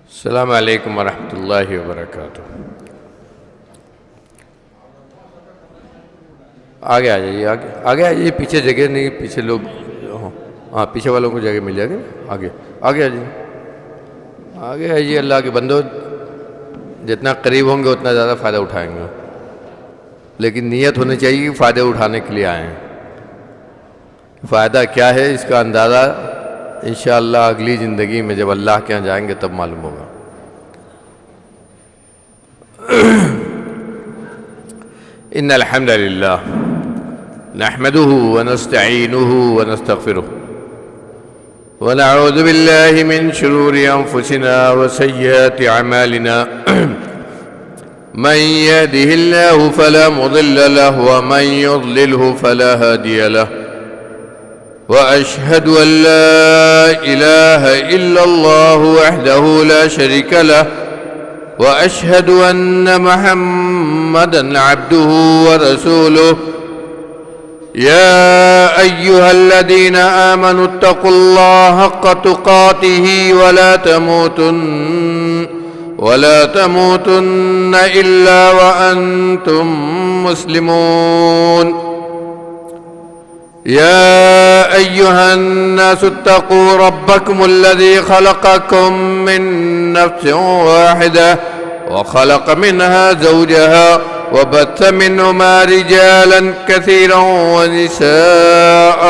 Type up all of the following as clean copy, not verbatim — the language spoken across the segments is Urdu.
السلام علیکم ورحمۃ اللہ وبرکاتہ۔ آگے آ جائیے، آگے آ جائیے، پیچھے جگہ نہیں، پیچھے لوگ، ہاں پیچھے والوں کو جگہ مل جائے گی، آگے آگے آ جائیے، آگے آئیے۔ اللہ کے بندو، جتنا قریب ہوں گے اتنا زیادہ فائدہ اٹھائیں گے، لیکن نیت ہونی چاہیے کہ فائدہ اٹھانے کے لیے آئیں۔ فائدہ کیا ہے اس کا اندازہ انشاءاللہ اگلی زندگی میں جب اللہ کے یہاں جائیں گے تب معلوم ہوگا۔ ان الحمد للہ نحمده ونستعینه ونستغفره ونعوذ باللہ من شرور انفسنا وسیئات اعمالنا من يهده الله فلا مضل له ومن يضلله فلا هادي له وأشهد أن لا إله إلا الله وحده لا شريك له وأشهد أن محمدًا عبده ورسوله يا أيها الذين آمنوا اتقوا الله حق تقاته ولا تموتن إلا وأنتم مسلمون يا أيها الناس اتقوا ربكم الذي خلقكم من نفس واحدة وخلق منها زوجها وبث منهما رجالا كثيرا ونساء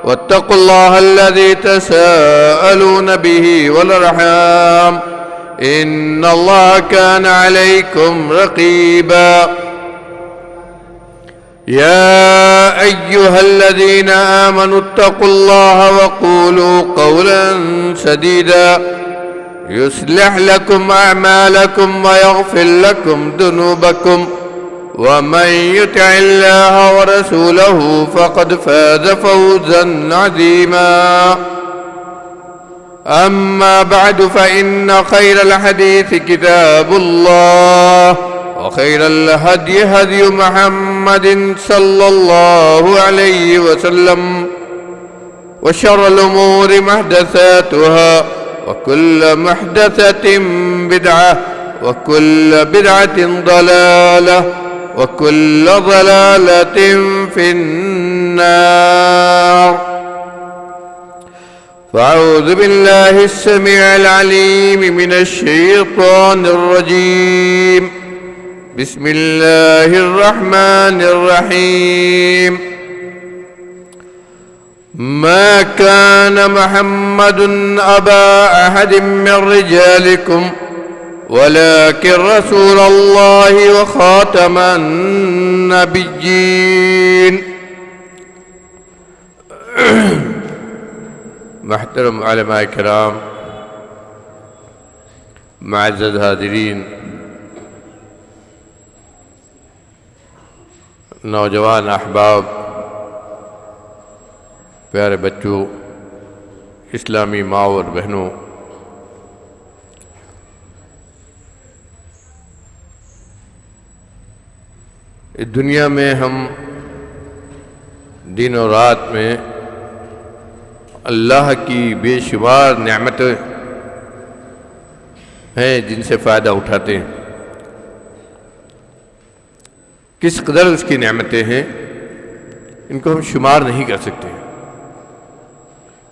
واتقوا الله الذي تساءلون به والأرحام إن الله كان عليكم رقيبا يا أيها الذين آمنوا اتقوا الله وقولوا قولا سديدا يصلح لكم أعمالكم ويغفر لكم ذنوبكم ومن يطع الله ورسوله فقد فاز فوزا عظيما أما بعد فإن خير الحديث كتاب الله وخير الهدي هدي محمد صلى الله عليه وسلم وشر الأمور محدثاتها وكل محدثة بدعة وكل بدعة ضلالة وكل ضلالة في النار فأعوذ بالله السميع العليم من الشيطان الرجيم بسم الله الرحمن الرحيم ما كان محمد أبا أحد من رجالكم ولكن رسول الله وخاتم النبيين۔ محترم علماء کرام، معزز حاضرین، نوجوان احباب، پیارے بچوں، اسلامی ماں اور بہنوں، اس دنیا میں ہم دن اور رات میں اللہ کی بے شمار نعمتیں ہیں جن سے فائدہ اٹھاتے ہیں۔ کس قدر اس کی نعمتیں ہیں ان کو ہم شمار نہیں کر سکتے۔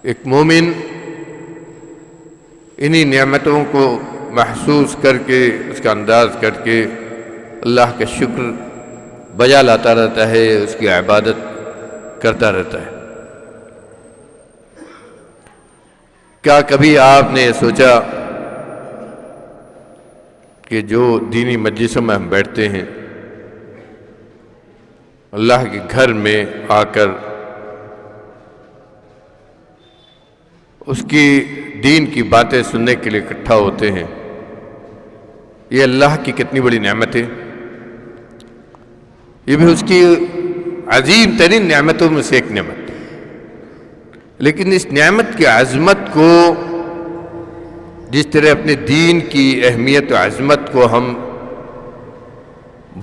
ایک مومن انہی نعمتوں کو محسوس کر کے، اس کا انداز کر کے اللہ کا شکر بجا لاتا رہتا ہے، اس کی عبادت کرتا رہتا ہے۔ کیا کبھی آپ نے سوچا کہ جو دینی مجلسوں میں ہم بیٹھتے ہیں، اللہ کے گھر میں آ کر اس کی دین کی باتیں سننے کے لیے اکٹھا ہوتے ہیں، یہ اللہ کی کتنی بڑی نعمت ہے۔ یہ بھی اس کی عظیم ترین نعمتوں میں سے ایک نعمت ہے، لیکن اس نعمت کی عظمت کو، جس طرح اپنے دین کی اہمیت و عظمت کو ہم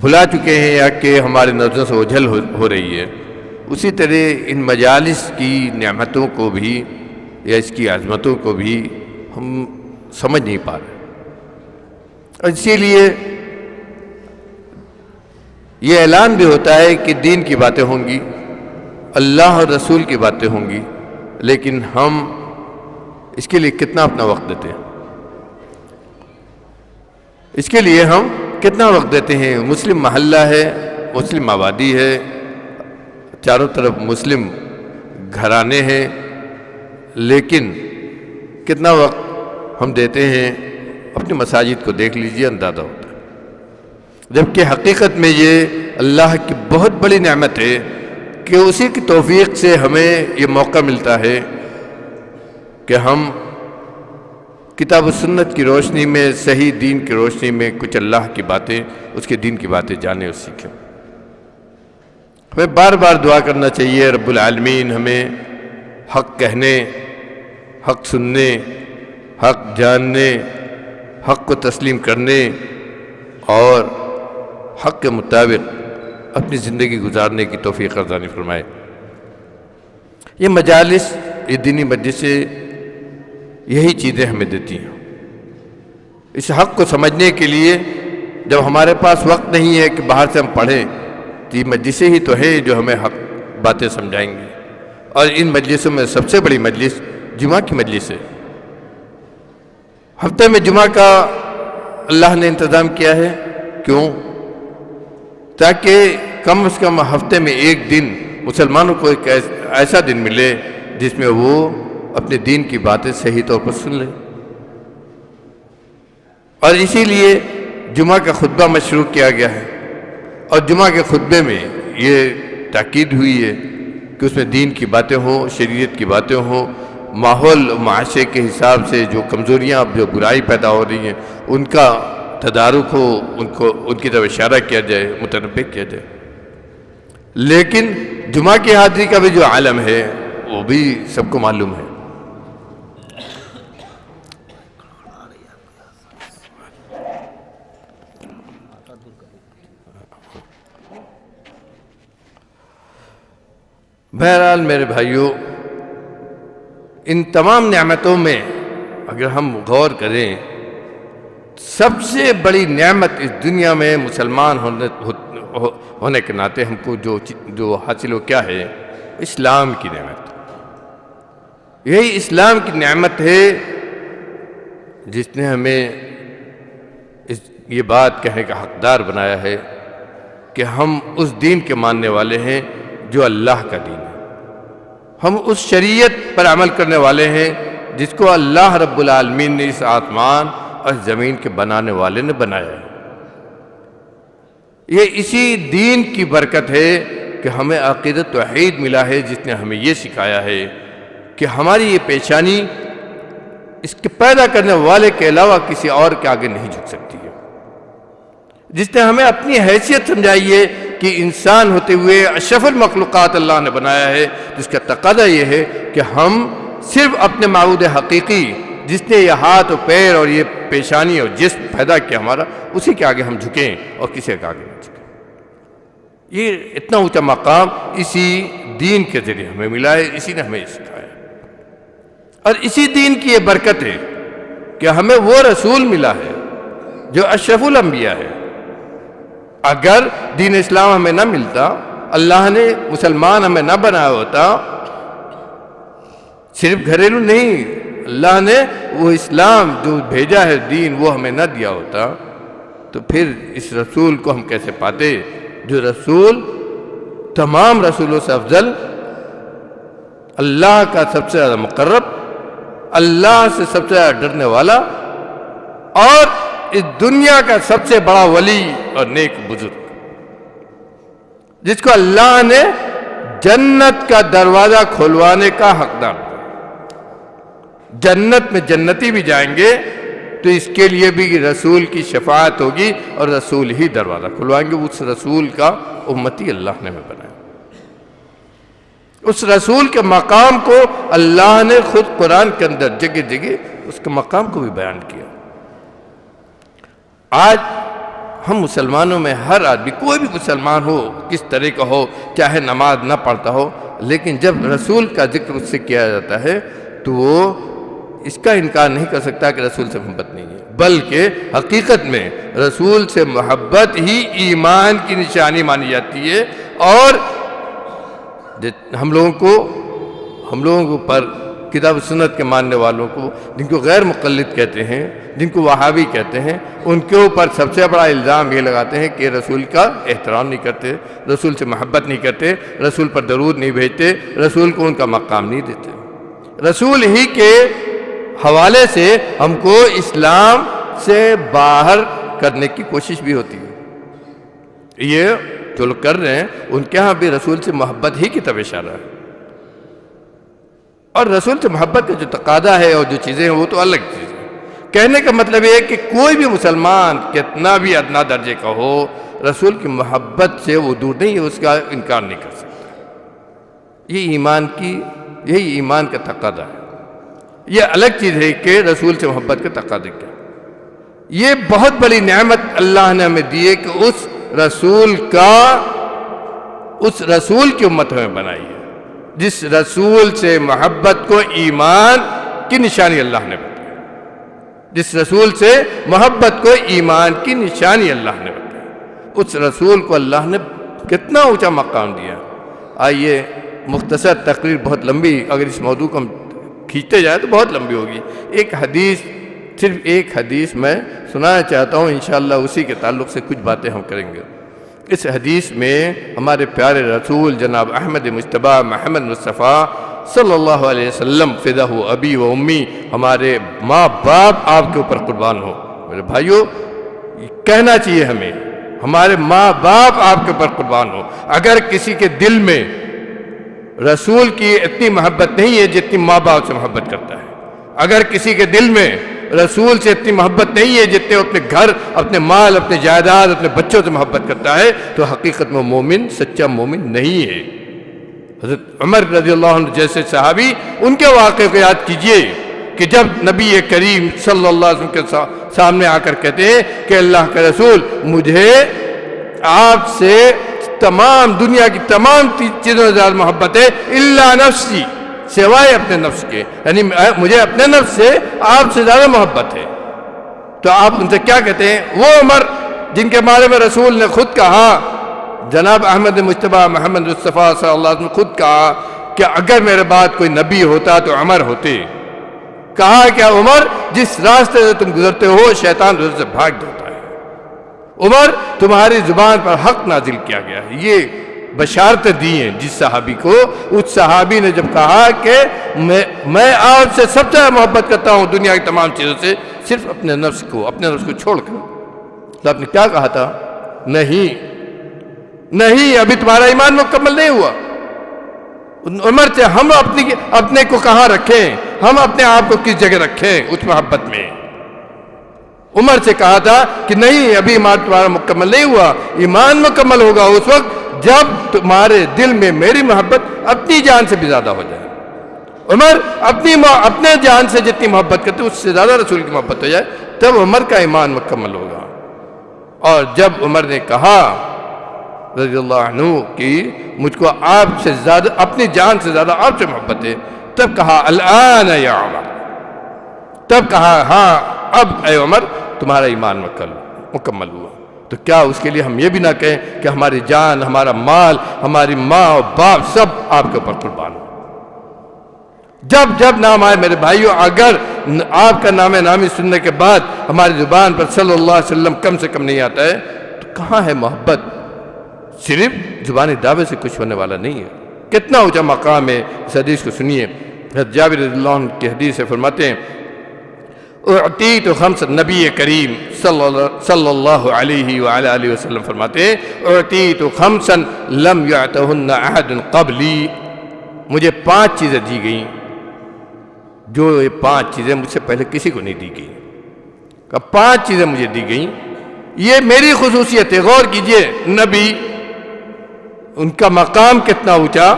بھلا چکے ہیں یا کہ ہمارے نظروں سے اوجھل ہو رہی ہے، اسی طرح ان مجالس کی نعمتوں کو بھی یا اس کی عظمتوں کو بھی ہم سمجھ نہیں پا رہے. اور اسی لیے یہ اعلان بھی ہوتا ہے کہ دین کی باتیں ہوں گی، اللہ اور رسول کی باتیں ہوں گی، لیکن ہم اس کے لیے کتنا اپنا وقت دیتے ہیں؟ اس کے لیے ہم کتنا وقت دیتے ہیں؟ مسلم محلہ ہے، مسلم آبادی ہے، چاروں طرف مسلم گھرانے ہیں، لیکن کتنا وقت ہم دیتے ہیں؟ اپنی مساجد کو دیکھ لیجئے، اندازہ ہوتا ہے. جبکہ حقیقت میں یہ اللہ کی بہت بڑی نعمت ہے کہ اسی کی توفیق سے ہمیں یہ موقع ملتا ہے کہ ہم کتاب و سنت کی روشنی میں، صحیح دین کی روشنی میں کچھ اللہ کی باتیں، اس کے دین کی باتیں جانیں اور سیکھیں. ہمیں بار بار دعا کرنا چاہیے رب العالمین ہمیں حق کہنے، حق سننے، حق جاننے، حق کو تسلیم کرنے اور حق کے مطابق اپنی زندگی گزارنے کی توفیق عطا فرمائے. یہ مجالس، یہ دینی مجلسیں یہی چیزیں ہمیں دیتی ہیں. اس حق کو سمجھنے کے لیے جب ہمارے پاس وقت نہیں ہے کہ باہر سے ہم پڑھیں، تو یہ مجلسیں ہی تو ہیں جو ہمیں حق باتیں سمجھائیں گی. اور ان مجلسوں میں سب سے بڑی مجلس جمعہ کی مجلس ہے. ہفتے میں جمعہ کا اللہ نے انتظام کیا ہے. کیوں؟ تاکہ کم از کم ہفتے میں ایک دن مسلمانوں کو ایک ایسا دن ملے جس میں وہ اپنے دین کی باتیں صحیح طور پر سن لیں. اور اسی لیے جمعہ کا خطبہ مشروع کیا گیا ہے، اور جمعہ کے خطبے میں یہ تاکید ہوئی ہے کہ اس میں دین کی باتیں ہوں، شریعت کی باتیں ہوں، ماحول و معاشرے کے حساب سے جو کمزوریاں، جو برائی پیدا ہو رہی ہیں، ان کا تدارک ہو، ان کی طرف اشارہ کیا جائے، متنبہ کیا جائے. لیکن جمعہ کی حاضری کا بھی جو عالم ہے وہ بھی سب کو معلوم ہے. بہرحال میرے بھائیوں، ان تمام نعمتوں میں اگر ہم غور کریں، سب سے بڑی نعمت اس دنیا میں مسلمان ہونے کے ناطے ہم کو جو حاصل ہو کیا ہے؟ اسلام کی نعمت. یہی اسلام کی نعمت ہے جس نے ہمیں یہ بات کہنے کا حقدار بنایا ہے کہ ہم اس دین کے ماننے والے ہیں جو اللہ کا دین ہے. ہم اس شریعت پر عمل کرنے والے ہیں جس کو اللہ رب العالمین نے اس آسمان اور زمین کے بنانے والے نے بنایا ہے. یہ اسی دین کی برکت ہے کہ ہمیں عقیدت توحید ملا ہے، جس نے ہمیں یہ سکھایا ہے کہ ہماری یہ پیشانی اس کے پیدا کرنے والے کے علاوہ کسی اور کے آگے نہیں جھک سکتی ہے. جس نے ہمیں اپنی حیثیت سمجھائی ہے کہ انسان ہوتے ہوئے اشرف المخلوقات اللہ نے بنایا ہے، جس کا تقاضا یہ ہے کہ ہم صرف اپنے معبود حقیقی، جس نے یہ ہاتھ اور پیر اور یہ پیشانی اور جسم پیدا کیا ہمارا، اسی کے آگے ہم جھکیں اور کسی کے آگے نہیں جھکیں. یہ اتنا اونچا مقام اسی دین کے ذریعے ہمیں ملا ہے، اسی نے ہمیں سکھایا. اور اسی دین کی یہ برکت ہے کہ ہمیں وہ رسول ملا ہے جو اشرف الانبیاء ہے. اگر دین اسلام ہمیں نہ ملتا، اللہ نے مسلمان ہمیں نہ بنایا ہوتا، صرف گھریلو نہیں، اللہ نے وہ اسلام جو بھیجا ہے دین وہ ہمیں نہ دیا ہوتا، تو پھر اس رسول کو ہم کیسے پاتے جو رسول تمام رسولوں سے افضل، اللہ کا سب سے زیادہ مقرب، اللہ سے سب سے زیادہ ڈرنے والا، اور اس دنیا کا سب سے بڑا ولی اور نیک بزرگ، جس کو اللہ نے جنت کا دروازہ کھلوانے کا حقدار. جنت میں جنتی بھی جائیں گے تو اس کے لیے بھی رسول کی شفاعت ہوگی اور رسول ہی دروازہ کھلوائیں گے. اس رسول کا امتی اللہ نے ہمیں بنایا. اس رسول کے مقام کو اللہ نے خود قرآن کے اندر جگہ جگہ اس کے مقام کو بھی بیان کیا. آج ہم مسلمانوں میں ہر آدمی، کوئی بھی مسلمان ہو، کس طرح کا ہو، چاہے نماز نہ پڑھتا ہو، لیکن جب رسول کا ذکر اس سے کیا جاتا ہے تو وہ اس کا انکار نہیں کر سکتا کہ رسول سے محبت نہیں ہے، بلکہ حقیقت میں رسول سے محبت ہی ایمان کی نشانی مانی جاتی ہے۔ اور ہم لوگوں کو پر کتاب و سنت کے ماننے والوں کو، جن کو غیر مقلد کہتے ہیں، جن کو وہابی کہتے ہیں، ان کے اوپر سب سے بڑا الزام یہ لگاتے ہیں کہ رسول کا احترام نہیں کرتے، رسول سے محبت نہیں کرتے، رسول پر درود نہیں بھیجتے، رسول کو ان کا مقام نہیں دیتے۔ رسول ہی کے حوالے سے ہم کو اسلام سے باہر کرنے کی کوشش بھی ہوتی ہے۔ یہ جو لوگ کر رہے ہیں ان کے ہاں بھی رسول سے محبت ہی کی طرف اشارہ ہے، اور رسول سے محبت کا جو تقاضا ہے اور جو چیزیں ہیں وہ تو الگ چیز ہے۔ کہنے کا مطلب یہ ہے کہ کوئی بھی مسلمان کتنا بھی ادنا درجے کا ہو، رسول کی محبت سے وہ دور نہیں ہے، اس کا انکار نہیں کر سکتا۔ یہی ایمان کا تقاضا ہے۔ یہ الگ چیز ہے کہ رسول سے محبت کا تقاضا کیا۔ یہ بہت بڑی نعمت اللہ نے ہمیں دی ہے کہ اس رسول کی امت ہمیں بنائی ہے، جس رسول سے محبت کو ایمان کی نشانی اللہ نے بتائی، جس رسول سے محبت کو ایمان کی نشانی اللہ نے بتائی، اس رسول کو اللہ نے کتنا اونچا مقام دیا۔ آئیے مختصر تقریر، بہت لمبی، اگر اس موضوع کو ہم کھینچتے جائیں تو بہت لمبی ہوگی۔ صرف ایک حدیث میں سنانا چاہتا ہوں، انشاءاللہ اسی کے تعلق سے کچھ باتیں ہم کریں گے۔ اس حدیث میں ہمارے پیارے رسول جناب احمد مجتبی محمد مصطفیٰ صلی اللہ علیہ وسلم، فداہ ابی و امی، ہمارے ماں باپ آپ کے اوپر قربان ہو۔ میرے بھائیوں، کہنا چاہیے ہمیں، ہمارے ماں باپ آپ کے اوپر قربان ہو۔ اگر کسی کے دل میں رسول کی اتنی محبت نہیں ہے جتنی ماں باپ سے محبت کرتا ہے، اگر کسی کے دل میں رسول سے اتنی محبت نہیں ہے جتنے اپنے گھر، اپنے مال، اپنے جائیداد، اپنے بچوں سے محبت کرتا ہے، تو حقیقت میں مومن، سچا مومن نہیں ہے۔ حضرت عمر رضی اللہ عنہ جیسے صحابی، ان کے واقعے کو یاد کیجئے کہ جب نبی کریم صلی اللہ علیہ وسلم کے سامنے آ کر کہتے ہیں کہ اللہ کے رسول، مجھے آپ سے تمام دنیا کی تمام چیزوں سے زیادہ محبت ہے، الا نفسی، سوائے اپنے نفس کے، یعنی مجھے اپنے نفس سے آپ سے زیادہ محبت ہے۔ تو آپ ان سے کیا کہتے ہیں؟ وہ عمر جن کے بارے میں رسول نے خود کہا، جناب احمد مجتبی محمد مصطفیٰ صلی اللہ علیہ وسلم خود کہا کہ اگر میرے بعد کوئی نبی ہوتا تو عمر ہوتے۔ کہا کہ عمر، جس راستے سے تم گزرتے ہو شیطان ادھر سے بھاگ جاتا ہے۔ عمر، تمہاری زبان پر حق نازل کیا گیا ہے۔ یہ بشارتیں دی ہیں جس صحابی کو، اس صحابی نے جب کہا کہ میں آپ سے سب سے محبت کرتا ہوں دنیا کی تمام چیزوں سے، صرف اپنے نفس کو چھوڑ کر، تو آپ نے کیا کہا تھا؟ نہیں، ابھی تمہارا ایمان مکمل نہیں ہوا۔ عمر سے ہم اپنے کو کہاں رکھیں، ہم اپنے آپ کو کس جگہ رکھیں اس محبت میں؟ عمر سے کہا تھا کہ نہیں، ابھی ایمان تمہارا مکمل نہیں ہوا، ایمان مکمل ہوگا اس وقت جب تمہارے دل میں میری محبت اپنی جان سے بھی زیادہ ہو جائے۔ عمر اپنے جان سے جتنی محبت کرتے اس سے زیادہ رسول کی محبت ہو جائے، تب عمر کا ایمان مکمل ہوگا۔ اور جب عمر نے کہا رضی اللہ عنہ کہ مجھ کو آپ سے زیادہ، اپنی جان سے زیادہ آپ سے محبت ہے، تب کہا الآن یا عمر، تب کہا ہاں اب اے عمر تمہارا ایمان مکمل ہوا۔ تو کیا اس کے لیے ہم یہ بھی نہ کہیں کہ ہماری جان، ہمارا مال، ہماری ماں اور باپ سب آپ کے اوپر قربان ہو؟ جب نام آئے میرے بھائیوں، اگر آپ کا نام نامی سننے کے بعد ہماری زبان پر صلی اللہ علیہ وسلم کم سے کم نہیں آتا ہے تو کہاں ہے محبت؟ صرف زبانی دعوے سے کچھ ہونے والا نہیں ہے۔ کتنا اونچا مقام ہے، اس حدیث کو سنیے۔ حضرت جابر رضی اللہ عنہ کی حدیث سے فرماتے ہیں اعطیت خمس، نبی کریم صلی اللہ علیہ وآلہ آلہ وسلم فرماتے ہیں اعطیت خمسا لم یعطہن احد قبلی، مجھے 5 چیزیں دی گئیں جو یہ 5 چیزیں مجھ سے پہلے کسی کو نہیں دی گئیں۔ 5 چیزیں مجھے دی گئیں، یہ میری خصوصیت ہے۔ غور کیجئے، نبی، ان کا مقام کتنا اونچا۔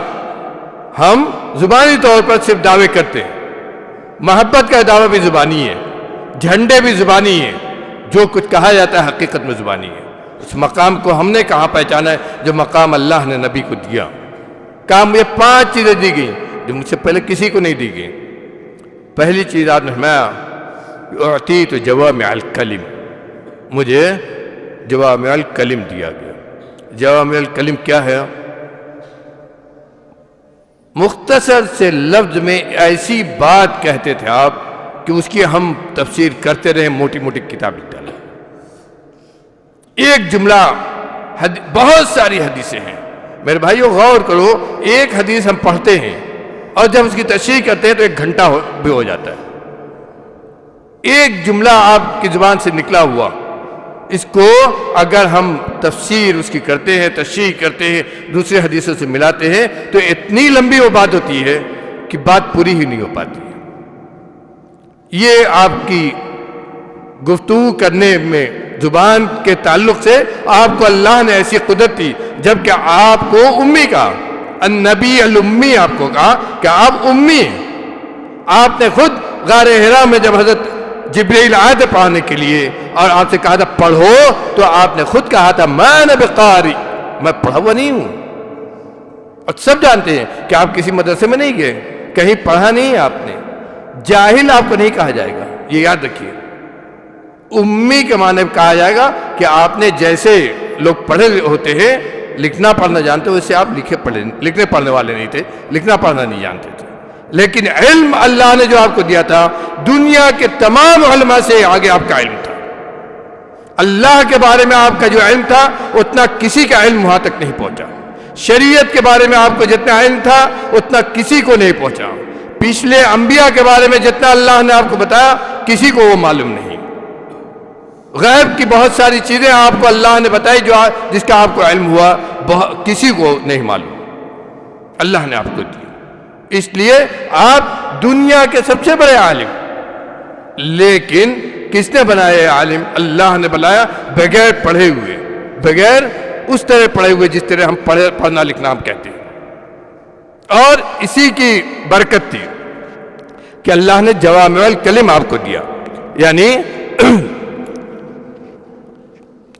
ہم زبانی طور پر صرف دعوے کرتے ہیں، محبت کا دعویٰ بھی زبانی ہے، جھنڈے بھی زبانی ہیں، جو کچھ کہا جاتا ہے حقیقت میں زبانی ہے۔ اس مقام کو ہم نے کہاں پہچانا ہے جو مقام اللہ نے نبی کو دیا؟ کہا مجھے 5 چیزیں دی گئیں جو مجھ سے پہلے کسی کو نہیں دی گئیں۔ پہلی چیز آپ نے فرمایا اعطیت جوامع الکلم، مجھے جوامع الکلم دیا گیا۔ جوامع الکلم کیا ہے؟ مختصر سے لفظ میں ایسی بات کہتے تھے آپ کہ اس کی ہم تفسیر کرتے رہے، موٹی موٹی کتاب لکھ ڈالیں۔ ایک جملہ، بہت ساری حدیثیں ہیں میرے بھائیو، غور کرو، ایک حدیث ہم پڑھتے ہیں اور جب اس کی تشریح کرتے ہیں تو 1 گھنٹہ بھی ہو جاتا ہے۔ ایک جملہ آپ کی زبان سے نکلا ہوا، اس کو اگر ہم تفسیر اس کی کرتے ہیں، تشریح کرتے ہیں، دوسرے حدیثوں سے ملاتے ہیں تو اتنی لمبی وہ بات ہوتی ہے کہ بات پوری ہی نہیں ہو پاتی ہے۔ یہ آپ کی گفتگو کرنے میں زبان کے تعلق سے آپ کو اللہ نے ایسی قدرت دی، جبکہ آپ کو امی کہا، النبی الامی آپ کو کہا کہ آپ امی ہیں۔ آپ نے خود غار حرا میں جب حضرت جبرائیل آئے تھے پڑھانے کے لیے اور آپ سے کہا تھا پڑھو، تو آپ نے خود کہا تھا ما انا بقاری، میں پڑھا ہوا نہیں ہوں۔ اور سب جانتے ہیں کہ آپ کسی مدرسے میں نہیں گئے، کہیں پڑھا نہیں ہے آپ نے، جاہل آپ کو نہیں کہا جائے گا، یہ یاد رکھیے۔ امی کے معنی کہا جائے گا کہ آپ نے جیسے لوگ پڑھے ہوتے ہیں، لکھنا پڑھنا جانتے ہو، ویسے آپ لکھنے پڑھنے والے نہیں تھے، لکھنا پڑھنا نہیں جانتے تھے، لیکن علم اللہ نے جو آپ کو دیا تھا دنیا کے تمام علماء سے آگے آپ کا علم تھا۔ اللہ کے بارے میں آپ کا جو علم تھا اتنا کسی کا علم وہاں تک نہیں پہنچا۔ شریعت کے بارے میں آپ کو جتنا علم تھا اتنا کسی کو نہیں پہنچا۔ پچھلے انبیاء کے بارے میں جتنا اللہ نے آپ کو بتایا کسی کو وہ معلوم نہیں۔ غیب کی بہت ساری چیزیں آپ کو اللہ نے بتائی جس کا آپ کو علم ہوا، کسی کو نہیں معلوم، اللہ نے آپ کو دی۔ اس لیے آپ دنیا کے سب سے بڑے عالم، لیکن کس نے بنایا عالم؟ اللہ نے بنایا بغیر پڑھے ہوئے، بغیر اس طرح پڑھے ہوئے جس طرح ہم پڑھنا لکھنا ہم کہتے ہیں۔ اور اسی کی برکت تھی کہ اللہ نے جوامع الکلم آپ کو دیا، یعنی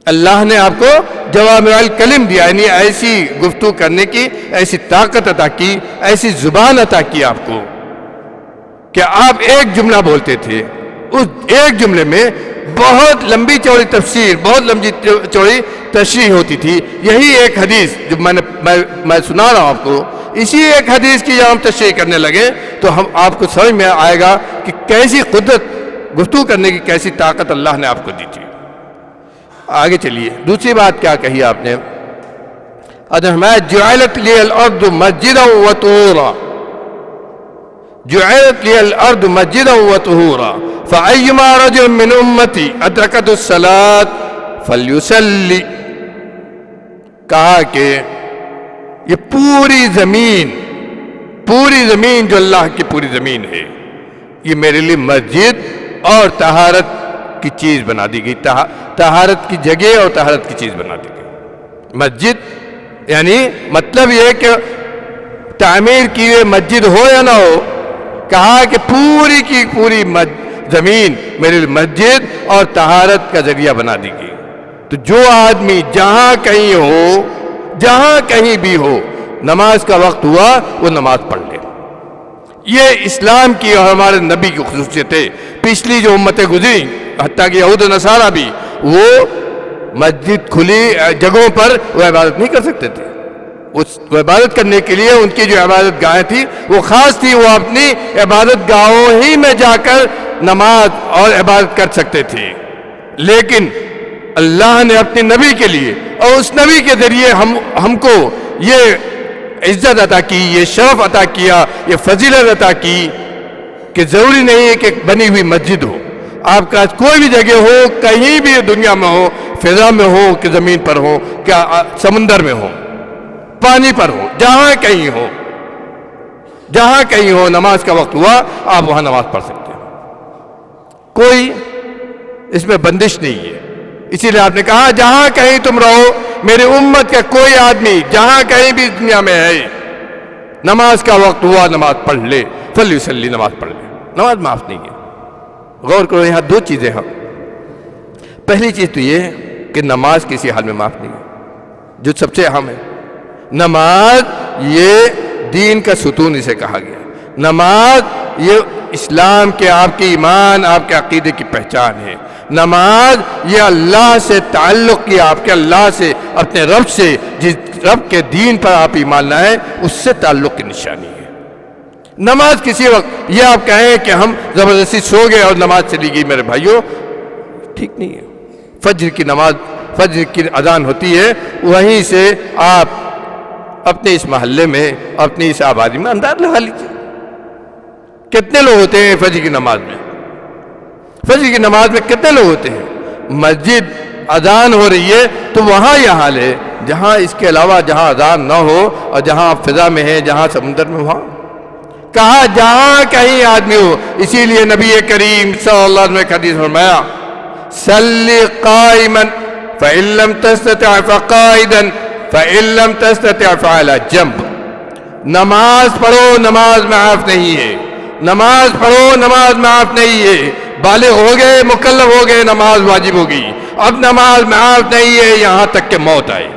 اللہ نے آپ کو جوامع الکلم دیا، یعنی ایسی گفتگو کرنے کی ایسی طاقت عطا کی، ایسی زبان عطا کی آپ کو کہ آپ ایک جملہ بولتے تھے، اس ایک جملے میں بہت لمبی چوڑی تفسیر، بہت لمبی چوڑی تشریح ہوتی تھی۔ یہی ایک حدیث جو میں سنا رہا ہوں آپ کو، اسی ایک حدیث کی جب ہم تشریح کرنے لگے تو آپ کو سمجھ میں آئے گا کہ کیسی قدرت گفتگو کرنے کی کیسی طاقت اللہ نے آپ کو دی تھی۔ آگے چلیے، دوسری بات کیا کہی آپ نے؟ جعلت لی الارض مسجدا وطہورا، جعلت لی الارض مسجدا وطہورا فأیما رجل من امتی ادرکت الصلاة فلیصلی۔ کہا کہ یہ پوری زمین جو اللہ کی پوری زمین ہے، یہ میرے لیے مسجد اور طہارت کی چیز بنا دی گئی، طہارت کی جگہ اور طہارت کی چیز بنا دی گئی۔ مسجد یعنی مطلب یہ کہ تعمیر کی ہوئی مسجد ہو یا نہ ہو، کہا کہ پوری کی پوری زمین میرے لیے مسجد اور طہارت کا ذریعہ بنا دی گئی۔ تو جو آدمی جہاں کہیں ہو، جہاں کہیں بھی ہو، نماز کا وقت ہوا وہ نماز پڑھ لے۔ یہ اسلام کی اور ہمارے نبی کی خصوصیت ہے۔ پچھلی جو امتیں گزری، حتیٰ کہ یہود و نصارہ بھی، وہ مسجد کھلی جگہوں پر وہ عبادت نہیں کر سکتے تھے۔ وہ عبادت کرنے کے لیے ان کی جو عبادت گاہیں تھی وہ خاص تھی، وہ اپنی عبادت گاہوں ہی میں جا کر نماز اور عبادت کر سکتے تھے۔ لیکن اللہ نے اپنے نبی کے لیے اور اس نبی کے ذریعے ہم کو یہ عزت عطا کی، یہ شرف عطا کیا، یہ فضیلت عطا کی کہ ضروری نہیں ہے کہ بنی ہوئی مسجد ہو، آپ کا کوئی بھی جگہ ہو، کہیں بھی دنیا میں ہو، فضا میں ہو کہ زمین پر ہو، کیا سمندر میں ہو، پانی پر ہو، جہاں کہیں ہو، نماز کا وقت ہوا آپ وہاں نماز پڑھ سکتے ہیں۔ کوئی اس میں بندش نہیں ہے۔ اسی لیے آپ نے کہا جہاں کہیں تم رہو، میری امت کا کوئی آدمی جہاں کہیں بھی دنیا میں ہے، نماز کا وقت ہوا نماز پڑھ لے، فلیصلی، نماز پڑھ لے، نماز معاف نہیں ہے۔ غور کرو، یہاں دو چیزیں ہیں۔ پہلی چیز تو یہ ہے کہ نماز کسی حال میں معاف نہیں ہے، جو سب سے اہم ہے۔ نماز یہ دین کا ستون اسے کہا گیا، نماز یہ اسلام کے آپ کے ایمان، آپ کے عقیدے کی پہچان ہے۔ نماز یہ اللہ سے تعلق کی، آپ کے اللہ سے، اپنے رب سے، جس رب کے دین پر آپ ایمان لائیں اس سے تعلق کی نشانی ہے۔ نماز کسی وقت یہ آپ کہیں کہ ہم زبردستی سو گئے اور نماز چلی گئی، میرے بھائیوں ٹھیک نہیں ہے۔ فجر کی نماز، فجر کی اذان ہوتی ہے، وہیں سے آپ اپنے اس محلے میں، اپنی اس آبادی میں انداز لگا لیجیے کتنے لوگ ہوتے ہیں فجر کی نماز میں۔ فجر کی نماز میں کتنے لوگ ہوتے ہیں؟ مسجد اذان ہو رہی ہے تو وہاں یہ حال ہے، جہاں اس کے علاوہ جہاں اذان نہ ہو اور جہاں آپ فضا میں ہیں، جہاں سمندر میں، وہاں کہا جہاں کہیں آدمی ہو۔ اسی لیے نبی کریم صلی اللہ علیہ وسلم نے حدیث فرمایا صلی قائما فإن لم تستطع فقائدا فإن لم تستطع فعلى جنب، نماز پڑھو نماز معاف نہیں ہے، نماز پڑھو نماز معاف نہیں ہے۔ بالغ ہو گئے، مکلف ہو گئے، نماز واجب ہو گئی، اب نماز معاف نہیں ہے یہاں تک کہ موت آئے،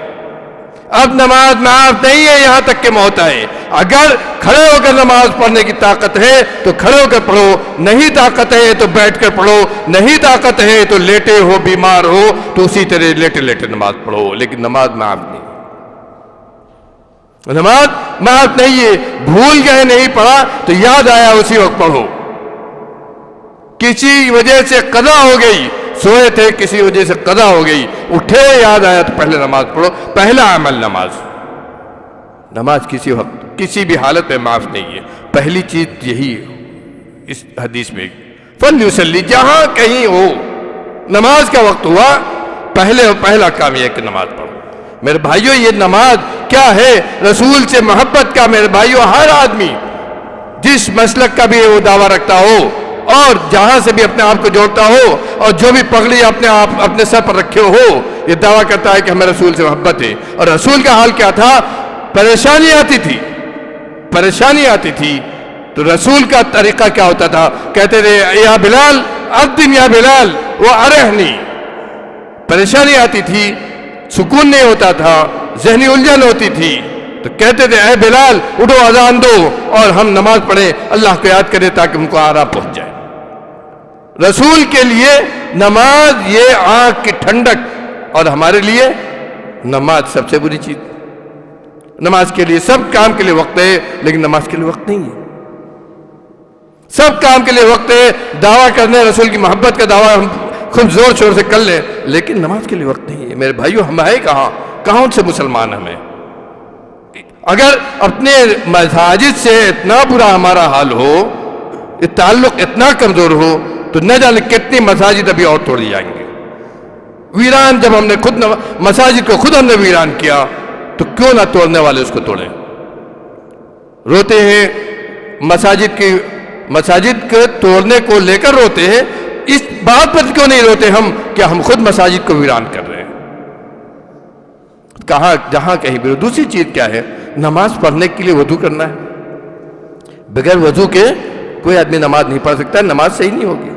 اب نماز معاف نہیں ہے یہاں تک کہ موت آئے۔ اگر کھڑے ہو کر نماز پڑھنے کی طاقت ہے تو کھڑے ہو کر پڑھو، نہیں طاقت ہے تو بیٹھ کر پڑھو، نہیں طاقت ہے تو لیٹے ہو، بیمار ہو تو اسی طرح لیٹے لیٹے نماز پڑھو، لیکن نماز معاف نہیں، نماز معاف نہیں ہے۔ بھول گئے نہیں پڑھا تو یاد آیا اسی وقت پڑھو، کسی وجہ سے قضا ہو گئی، سوئے تھے کسی وجہ سے قضا ہو گئی، اٹھے یاد آیا تو پہلے نماز پڑھو۔ پہلا عمل نماز، نماز کسی وقت کسی بھی حالت میں معاف نہیں ہے۔ پہلی چیز یہی ہے اس حدیث میں، فلیصلی، جہاں کہیں ہو نماز کا وقت ہوا، پہلا کام یہ ہے کہ نماز پڑھو۔ میرے بھائیوں یہ نماز کیا ہے؟ رسول سے محبت کا۔ میرے بھائیوں ہر آدمی جس مسلک کا بھی وہ دعویٰ رکھتا ہو اور جہاں سے بھی اپنے آپ کو جوڑتا ہو اور جو بھی پگڑی اپنے سر پر رکھے ہو، یہ دعویٰ کرتا ہے کہ ہمیں رسول سے محبت ہے۔ اور رسول کا حال کیا تھا؟ پریشانی آتی تھی تو رسول کا طریقہ کیا ہوتا تھا؟ کہتے تھے یا بلال اذن یا بلال وارحنی۔ پریشانی آتی تھی، سکون نہیں ہوتا تھا، ذہنی الجھن ہوتی تھی تو کہتے تھے اے بلال اٹھو اذان دو اور ہم نماز پڑھیں، اللہ کو یاد کریں تاکہ ہم کو آرام پہنچ جائے۔ رسول کے لیے نماز یہ آنکھ کی ٹھنڈک، اور ہمارے لیے نماز سب سے بری چیز۔ نماز کے لیے سب کام کے لیے وقت ہے لیکن نماز کے لیے وقت نہیں ہے۔ سب کام کے لیے وقت ہے، دعویٰ کرنے رسول کی محبت کا دعویٰ ہم خوب زور شور سے کر لیں لیکن نماز کے لیے وقت نہیں ہے۔ میرے بھائیوں ہم ہے کہاں سے مسلمان ہمیں؟ اگر اپنے مساجد سے اتنا برا ہمارا حال ہو، تعلق اتنا کمزور ہو تو نہ جانے کتنی مساجد ابھی اور توڑی جائیں گے۔ ویران جب ہم نے مساجد کو خود ہم نے ویران کیا تو کیوں نہ توڑنے والے اس کو توڑیں؟ روتے ہیں مساجد کے توڑنے کو لے کر روتے ہیں، اس بات پر کیوں نہیں روتے ہم کہ ہم خود مساجد کو ویران کر رہے ہیں؟ جہاں کہیں بھی۔ دوسری چیز کیا ہے؟ نماز پڑھنے کے لیے وضو کرنا ہے۔ بغیر وضو کے کوئی آدمی نماز نہیں پڑھ سکتا، نماز صحیح نہیں ہوگی۔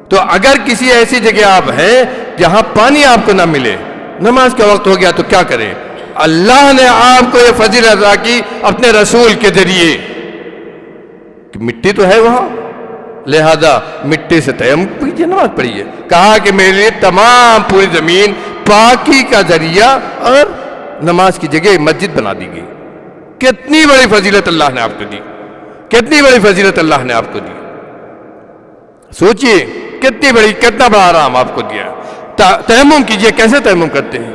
تو اگر کسی ایسی جگہ آپ ہیں جہاں پانی آپ کو نہ ملے، نماز کا وقت ہو گیا تو کیا کریں؟ اللہ نے آپ کو یہ فضیلت عطا کی اپنے رسول کے ذریعے کہ مٹی تو ہے وہاں، لہذا مٹی سے تیمم کیجیے، نماز پڑھیے۔ کہا کہ میرے لیے تمام پوری زمین پاکی کا ذریعہ اور نماز کی جگہ مسجد بنا دی گئی۔ کتنی بڑی فضیلت اللہ نے آپ کو دی، کتنی بڑی فضیلت اللہ نے آپ کو دی۔ سوچئے کتنا بڑا آرام آپ کو دیا۔ تیمم کیجئے۔ کیسے تیمم کرتے ہیں؟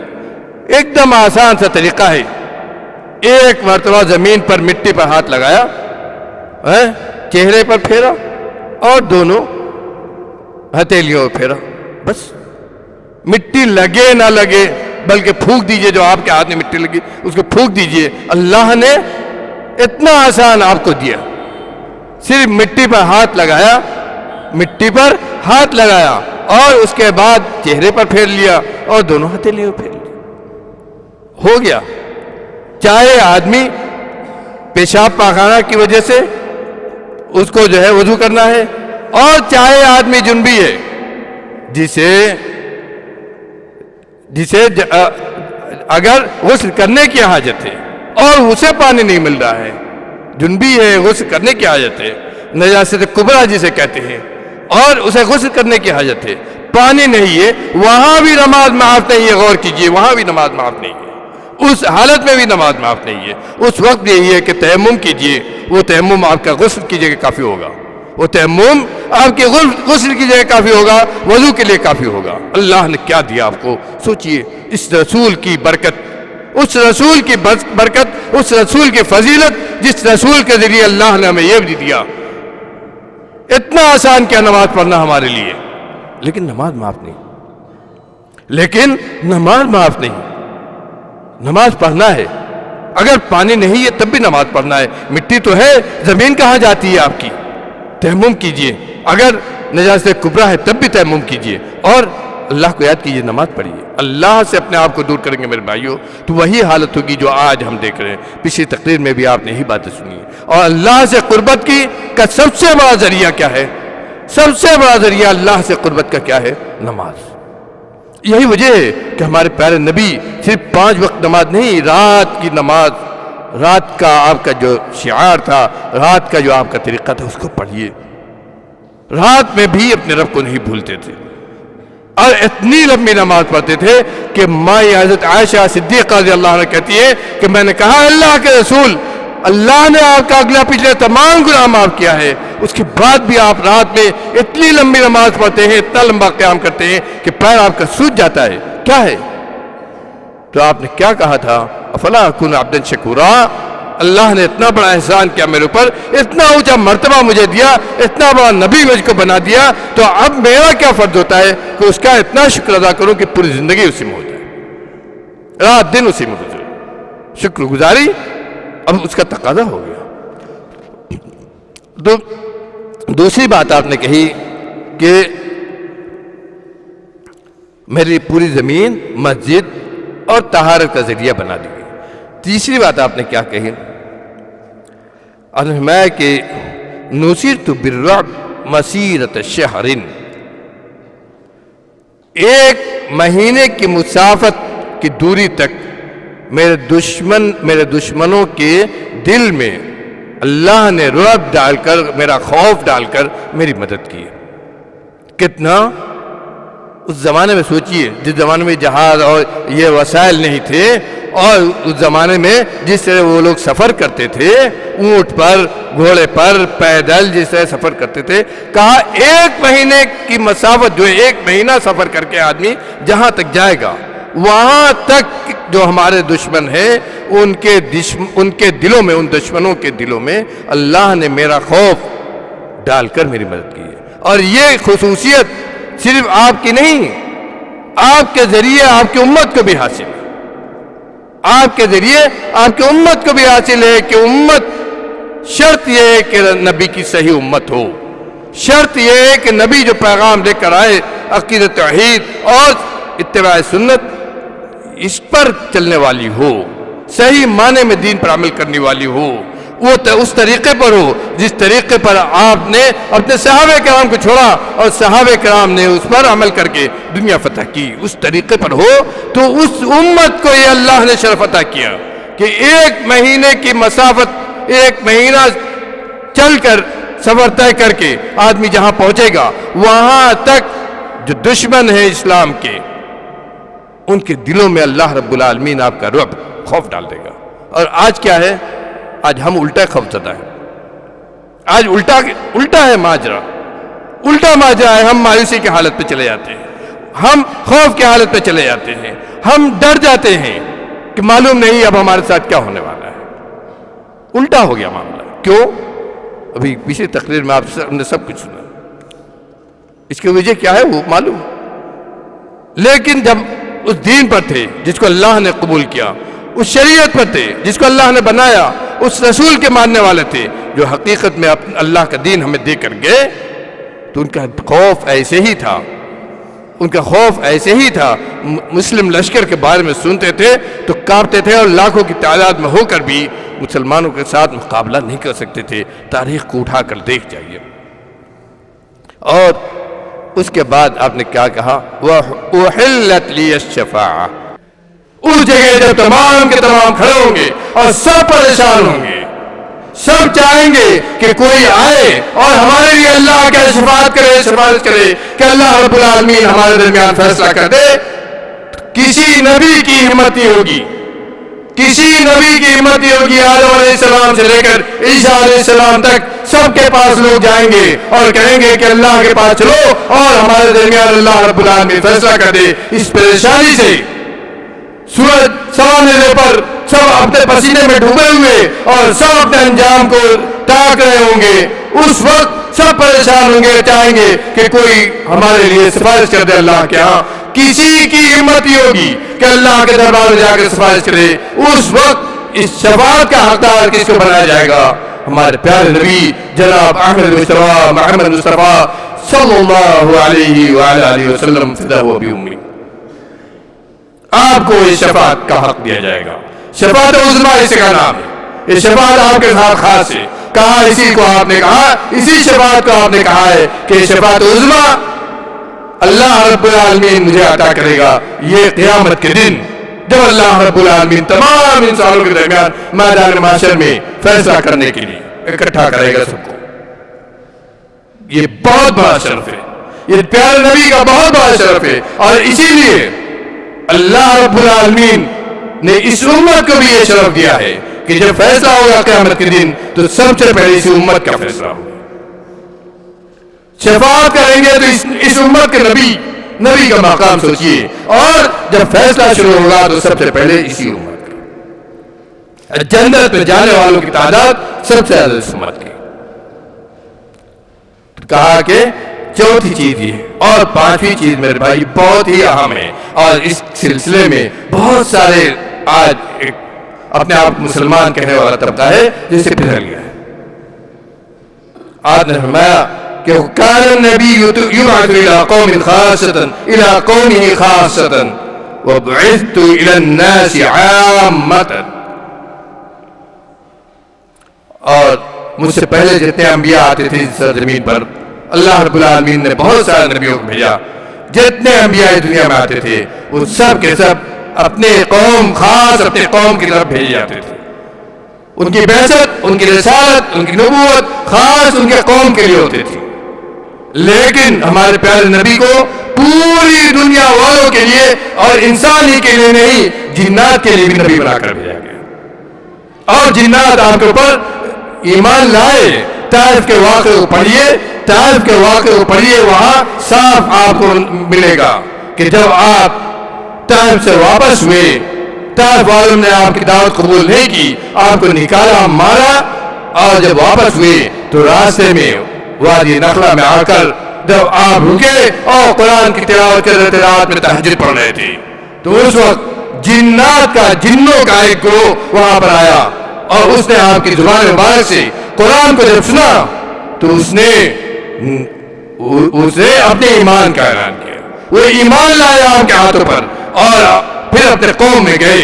ایک دم آسان سا طریقہ ہے۔ ایک مرتبہ زمین پر مٹی پر ہاتھ لگایا، چہرے پر پھیرا اور دونوں ہتھیلیوں پھیرا، بس۔ مٹی لگے نہ لگے بلکہ پھونک دیجئے، جو آپ کے ہاتھ میں مٹی لگی اس کو پھونک دیجئے۔ اللہ نے اتنا آسان آپ کو دیا، صرف مٹی پر ہاتھ لگایا اور اس کے بعد چہرے پر پھیر لیا اور دونوں ہتھیلیوں پھیر لیا، ہو گیا۔ چاہے آدمی پیشاب پاخانہ کی وجہ سے اس کو جو ہے وضو کرنا ہے، اور چاہے آدمی جنبی ہے جسے اگر غسل کرنے کی حاجت ہے اور اسے پانی نہیں مل رہا ہے، جنبی ہے، غسل کرنے کی حاجت ہے نجاست کبریٰ جسے کہتے ہیں، اور اسے غسل کرنے کی حاجت ہے، پانی نہیں ہے، وہاں بھی نماز معاف نہیں ہے. غور کیجئے، وہاں بھی نماز معاف نہیں ہے، اس حالت میں بھی نماز معاف نہیں ہے. اس وقت یہی ہے کہ تیمم کیجئے، وہ تیمم آپ کا غسل کی جگہ کافی ہوگا، وہ تیمم آپ کے غسل کی جگہ کافی ہوگا، وضو کے لیے کافی ہوگا. اللہ نے کیا دیا آپ کو، سوچئے. اس رسول کی برکت، اس رسول کی برکت، اس رسول کی فضیلت، جس رسول کے ذریعے اللہ نے ہمیں یہ بھی دیا. اتنا آسان کیا نماز پڑھنا ہمارے لیے، لیکن نماز معاف نہیں، لیکن نماز معاف نہیں. نماز پڑھنا ہے، اگر پانی نہیں ہے تب بھی نماز پڑھنا ہے. مٹی تو ہے، زمین کہاں جاتی ہے آپ کی؟ تیمم کیجئے. اگر نجاست کبریٰ ہے تب بھی تیمم کیجئے اور اللہ کو یاد کیجئے، نماز پڑھیے. اللہ سے اپنے آپ کو دور کریں گے میرے بھائیوں تو وہی حالت ہوگی جو آج ہم دیکھ رہے ہیں. پچھلی تقریر میں بھی آپ نے یہی باتیں سنی. اور اللہ سے قربت کی کا سب سے بڑا ذریعہ کیا ہے؟ سب سے بڑا ذریعہ اللہ سے قربت کا کیا ہے؟ نماز. یہی وجہ ہے کہ ہمارے پیارے نبی صرف 5 وقت نماز نہیں، رات کی نماز، رات کا آپ کا جو شعار تھا، رات کا جو آپ کا طریقہ تھا، اس کو پڑھیے. رات میں بھی اپنے رب کو نہیں بھولتے تھے اور اتنی لمبی نماز پڑھتے تھے کہ ماں حضرت عائشہ صدیقہ رضی اللہ عنہ کہتی ہے کہ میں نے کہا اللہ کے رسول، اللہ نے آپ کا اگلا پچھلے تمام گناہ معاف کیا ہے، اس کے بعد بھی آپ رات میں اتنی لمبی نماز پڑھتے ہیں، اتنا لمبا قیام کرتے ہیں کہ پیر آپ کا سوج جاتا ہے. کیا ہے؟ تو آپ نے کیا کہا تھا؟ افلا اکون عبدا شکورا. اللہ نے اتنا بڑا احسان کیا میرے اوپر، اتنا اونچا مرتبہ مجھے دیا، اتنا بڑا نبی مجھ کو بنا دیا، تو اب میرا کیا فرض ہوتا ہے کہ اس کا اتنا شکر ادا کروں کہ پوری زندگی اسی میں ہو جائے، رات دن اسی میں گزرے. شکر گزاری اب اس کا تقاضا ہو گیا. دوسری بات آپ نے کہی کہ میری پوری زمین مسجد اور طہارت کا ذریعہ بنا دی گئی. تیسری بات آپ نے کیا کہی؟ میں کہ نصرت بالرعب مسیرت شہر، 1 مہینے کی مسافت کی دوری تک میرے دشمنوں کے دل میں اللہ نے رعب ڈال کر، میرا خوف ڈال کر میری مدد کی. کتنا اس زمانے میں سوچئے، جس زمانے میں جہاز اور یہ وسائل نہیں تھے، اور اس زمانے میں جس طرح وہ لوگ سفر کرتے تھے، اونٹ پر، گھوڑے پر، پیدل جس طرح سفر کرتے تھے، کہا 1 مہینے کی مسافت جو ہے، 1 مہینہ سفر کر کے آدمی جہاں تک جائے گا، وہاں تک جو ہمارے دشمن ہیں ان کے دلوں میں، ان دشمنوں کے دلوں میں اللہ نے میرا خوف ڈال کر میری مدد کی ہے. اور یہ خصوصیت صرف آپ کی نہیں، آپ کے ذریعے آپ کی امت کو بھی حاصل ہے. آپ کے ذریعے آپ کی امت کو بھی حاصل ہے کہ امت، شرط یہ ہے کہ نبی کی صحیح امت ہو، شرط یہ ہے کہ نبی جو پیغام لے کر آئے، عقیدت توحید اور اتباع سنت، اس پر چلنے والی ہو، صحیح معنی میں دین پر عمل کرنے والی ہو، وہ اس طریقے پر ہو جس طریقے پر آپ نے اپنے صحابہ کرام کو چھوڑا اور صحابہ کرام نے اس پر عمل کر کے دنیا فتح کی، اس طریقے پر ہو. تو اس امت کو یہ اللہ نے شرف عطا کیا کہ 1 مہینے کی مسافت، 1 مہینہ چل کر، سفر طے کر کے آدمی جہاں پہنچے گا، وہاں تک جو دشمن ہیں اسلام کے، ان کے دلوں میں اللہ رب العالمین آپ کا رعب، خوف ڈال دے گا. اور آج کیا ہے؟ آج ہم الٹا خوف زدہ ہیں. آج الٹا ہے ماجرا، الٹا ماجرا ہے. ہم مایوسی کی حالت پہ چلے جاتے ہیں، ہم خوف کی حالت پہ چلے جاتے ہیں، ہم ڈر جاتے ہیں کہ معلوم نہیں اب ہمارے ساتھ کیا ہونے والا ہے. الٹا ہو گیا معاملہ. کیوں؟ ابھی پچھلی تقریر میں آپ نے سب کچھ سنا. اس کی وجہ کیا ہے وہ معلوم. لیکن جب اس دین پر تھے جس کو اللہ نے قبول کیا، اس شریعت پر تھے جس کو اللہ نے بنایا، اس رسول کے ماننے والے تھے جو حقیقت میں اللہ کا دین ہمیں دے کر گئے، تو ان کا خوف ایسے ہی تھا، ان کا خوف ایسے ہی تھا. مسلم لشکر کے بارے میں سنتے تھے تو کانپتے تھے، اور لاکھوں کی تعداد میں ہو کر بھی مسلمانوں کے ساتھ مقابلہ نہیں کر سکتے تھے. تاریخ کو اٹھا کر دیکھ جائیے. اور اس کے بعد آپ نے کیا کہا؟ وَأُحِلَّتْ لِيَ الشَّفَاعَةُ. اس جگہ جب تمام کے تمام کھڑے ہوں گے اور سب پریشان ہوں گے، سب چاہیں گے کہ کوئی آئے اور ہمارے لیے اللہ کا شفاعت کرے، سفارش کرے کہ اللہ رب العالمین ہمارے درمیان فیصلہ کر دے۔ کسی نبی کی ہمت نہیں ہوگی، کسی نبی کی ہمت نہیں ہوگی۔ آدم علیہ السلام سے لے کر عیسیٰ علیہ السلام تک سب کے پاس لوگ جائیں گے اور کہیں گے کہ اللہ کے پاس چلو اور ہمارے درمیان اللہ رب العالمین فیصلہ کر دے۔ اس پریشانی سے سورج سوانحے پر سب اپنے پسینے میں ڈوبے ہوئے اور سب اپنے انجام کو تاک رہے ہوں گے، اس وقت سب پریشان ہوں گے، چاہیں گے کہ کوئی ہمارے لیے سفارش کر دے اللہ کے ہاں۔ کسی کی ہمت ہی ہوگی کہ اللہ کے دربار میں جا کے سفارش کرے۔ اس وقت اس شفاعت کا حقدار کس کو بنایا جائے گا؟ ہمارے پیارے نبی جناب احمد مصطفیٰ محمد مصطفیٰ صلی اللہ علیہ وآلہ وسلم فدا و ابی امی۔ آپ کو اس شفاعت کا حق دیا جائے گا۔ شفاعت عظمیٰ اس کا نام ہے۔ یہ شفاعت آپ کے ساتھ خاص ہے۔ کہا اسی کو آپ نے کہا، اسی شفاعت کو آپ نے کہا ہے کہ شفاعت عظمیٰ اللہ رب العالمین مجھے عطا کرے گا یہ قیامت کے دن، جب اللہ رب العالمین تمام انسانوں کے درمیان میدان محشر میں فیصلہ کرنے کے لیے اکٹھا کرے گا سب کو۔ یہ بہت بڑا شرف ہے، یہ پیارے نبی کا بہت بڑا شرف ہے، اور اسی لیے اللہ رب العالمین نے اس امت کو بھی یہ شرف دیا ہے کہ جب فیصلہ ہوگا قیامت کے دن تو سب سے پہلے اسی امت کا فیصلہ ہوگا۔ شفاعت کریں گے تو اس امت کے نبی کا مقام سوچئے، اور جب فیصلہ شروع ہوگا تو سب سے پہلے اسی امت کا۔ جنت میں جانے والوں کی تعداد سب سے زیادہ اس امت کی۔ کہا کہ چوتھی چیز یہ، اور پانچویں چیز میرے بھائی بہت ہی اہم ہے، اور اس سلسلے میں بہت سارے آج اپنے آپ مسلمان کہنے والا طبقہ ہے جسے پھسل گیا ہے۔ آج نے فرمایا کہ کان النبی یبعث الى قوم خاصة الى قومه خاصة وبعثت الى الناس عامة۔ اور مجھ سے پہلے جتنے انبیاء آتے تھے اس زمین پر، اللہ رب العالمین نے بہت سارے نبیوں کو بھیجا۔ جتنے انبیاء دنیا میں آتے تھے وہ سب کے سب اپنے قوم، خاص اپنے قوم کی طرف بھیجے جاتے تھے۔ ان کی بعثت، ان کی رسالت، ان کی نبوت خاص ان کے قوم کے لیے ہوتی تھی، لیکن ہمارے پیارے نبی کو پوری دنیا والوں کے لیے اور انسانی کے لیے نہیں، جنات کے لیے بھی نبی بنا کر بھیجا گیا۔ اور جنات آپ کے اوپر ایمان لائے۔ طائف کے واقعے کو پڑھیے، طائف کے واقعے کو پڑھیے، وہاں صاف آپ کو ملے گا کہ جب آپ طائف سے واپس ہوئے، طائف والوں نے آپ کی دعوت قبول نہیں کی، آپ کو نکالا، مارا، اور جب واپس ہوئے تو راستے میں وادی نخلا میں آ کر جب آپ رکے اور قرآن کی تلاوت کر رہے تھے، رات میں تہجد پڑھ رہے تھے، تو اس وقت جنوں کا ایک گروہ وہاں پر آیا، اور اس نے آپ کی زبان مبارک سے قرآن کو جب سنا تو اس نے اپنے ایمان کا اعلان کیا۔ وہ ایمان لائے آپ کے ہاتھوں پر، اور پھر اپنے قوم میں گئے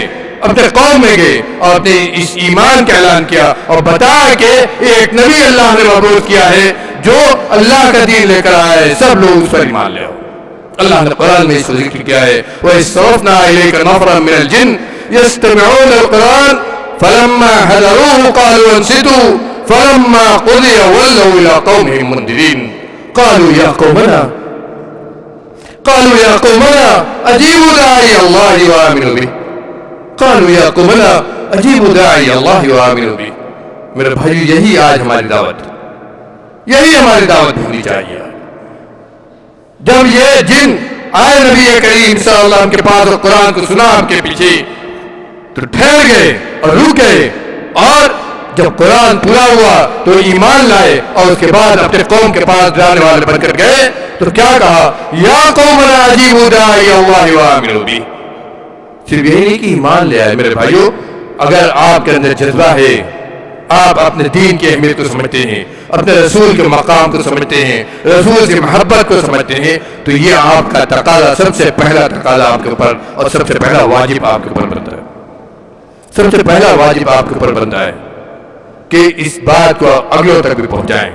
اور اپنے اس ایمان کا اعلان کیا، اور بتایا کہ ایک نبی اللہ نے مبعوث کیا ہے جو اللہ کا دین لے کر آیا ہے، سب لوگ اس پر ایمان لے آؤ۔ اللہ نے قرآن میں اس کو ذکر کیا ہے، وَإِصْرَفْنَا إِلَيْكَ نَفْرًا مِنَ الْجِنِّ يَسْتَمِعُونَ الْقُرْآنَ فَلَمَّا حَضَرُوهُ قَالُوا أَنصِتُوا فَلَمَّا قُضِيَ وَلَّوْا إِلَىٰ قَوْمِهِمْ مُنذِرِينَ قَالُوا يَا قَوْمَنَا أَجِيبُوا دَاعِيَ اللَّهِ وَآمِنُوا بِهِ قَالُوا يَا قَوْمَنَا أَجِيبُوا دَاعِيَ اللَّهِ وَآمِنُوا بِهِ۔ میرے بھائی، یہی آج ہماری دعوت ہونی چاہیے۔ جب یہ جن آئے نبی کریم صلی اللہ علیہ وسلم کے پاس اور قرآن کو سنا آپ کے پیچھے، تو ٹھہر گئے اور رک گئے، اور جب قرآن پورا ہوا تو ایمان لائے، اور اس کے بعد اپنے قوم کے پاس جانے والے بن کر گئے تو کیا کہا؟ یا قومنا اجیبوا داعی اللہ وآمنوا بہ۔ صرف یہی نہیں کہ ایمان لے آئے۔ میرے بھائیو، اگر آپ کے اندر جذبہ ہے، آپ اپنے دین کی اہمیت کو سمجھتے ہیں، اپنے رسول کے مقام کو سمجھتے ہیں، رسول کی محبت کو سمجھتے ہیں، تو یہ آپ کا تقاضا، سب سے پہلا تقاضا آپ کے اوپر، اور سب سے پہلا واجب آپ کے اوپر بنتا ہے، سب سے پہلا واجب آپ کے اوپر بنتا ہے کہ اس بات کو اگلوں تک بھی پہنچائیں۔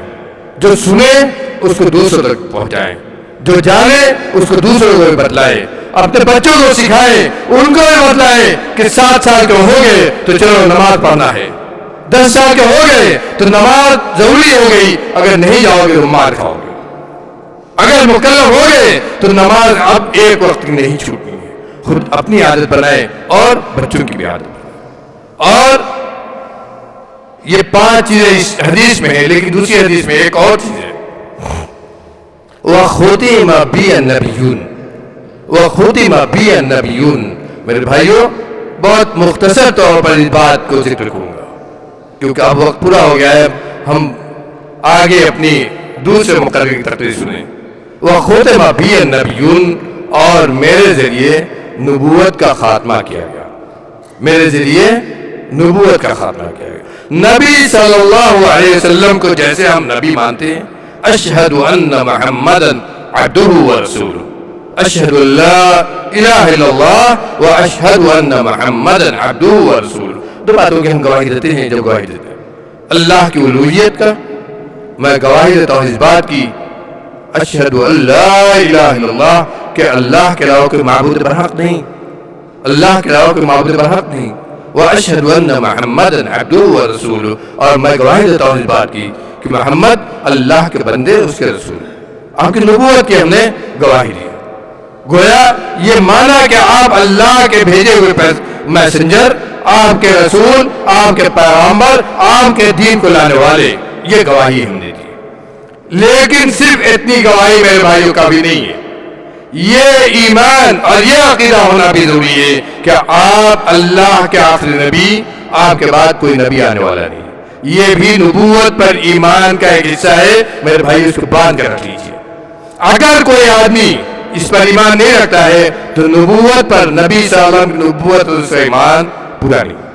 جو سنے اس کو دوسروں تک پہنچائیں، جو جانے اس کو دوسروں کو بھی بتلائیں، اپنے بچوں کو سکھائیں، ان کو بھی بتلائیں کہ 7 سال کے ہو گئے تو چلو نماز پڑھنا ہے، 10 سال کے ہو گئے تو نماز ضروری ہو گئی، اگر نہیں جاؤ گے تو مار کھاؤ گے۔ اگر مکلف ہو گئے تو نماز اب ایک وقت کی نہیں چھوٹنی ہے۔ خود اپنی عادت بنائے اور بچوں کی بھی عادت بنائے۔ اور یہ 5 چیزیں اس حدیث میں ہے، لیکن دوسری حدیث میں ایک اور چیز ہے، وَخُتِمَ بِي النَّبِيُّونَ، وَخُتِمَ بِي النَّبِيُّونَ۔ میرے بھائیوں، بہت مختصر طور پر اس بات کو ذکر کروں گا کیونکہ اب وقت پورا ہو گیا ہے، ہم آگے اپنی دوسرے مقرر کی تقریر سنیں۔ وَخُتِمَ بِي النَّبِيُّونَ، اور میرے ذریعے نبوت کا خاتمہ کیا گیا، میرے ذریعے نبوت کا خاتمہ کیا گیا۔ نبی صلی اللہ علیہ وسلم کو جیسے ہم نبی مانتے ہیں، اشہد ان محمدا عبدہ ورسولہ، اشہد ان لا الہ الا اللہ و اشہد ان محمدا عبدہ ورسولہ، دو باتوں کی ہم گواہی دیتے ہیں۔ جو گواہی دیتے ہیں اللہ کی الوہیت کا، میں گواہی دیتا ہوں اس بات کی، اشہد ان لا الہ الا اللہ، کہ اللہ کے علاوہ کوئی معبود برحق نہیں، اللہ کے علاوہ کوئی معبود برحق نہیں، واشہد ان محمدا عبدہ ورسولہ، اور میں گواہی دیتا ہوں اس بات کی کہ محمد اللہ کے بندے، اس کے رسول، آپ کی نبوت کی ہم نے گواہی دی۔ گویا یہ مانا کہ آپ اللہ کے بھیجے ہوئے میسنجر، آپ کے رسول، آپ کے پیغمبر، آپ کے دین کو لانے والے، یہ گواہی ہم نے دی۔ لیکن صرف اتنی گواہی میرے بھائیوں کا بھی نہیں ہے، یہ ایمان اور یہ عقیدہ ہونا بھی ضروری ہے کہ آپ اللہ کے آخری نبی، آپ کے بعد کوئی نبی آنے والا نہیں۔ یہ بھی نبوت پر ایمان کا ایک حصہ ہے میرے بھائی، اس کو باندھ کر رکھ لیجیے۔ اگر کوئی آدمی اس پر ایمان نہیں رکھتا ہے تو نبوت پر، نبی صلی اللہ علیہ وسلم کی نبوت پر اس کا ایمان پورا نہیں۔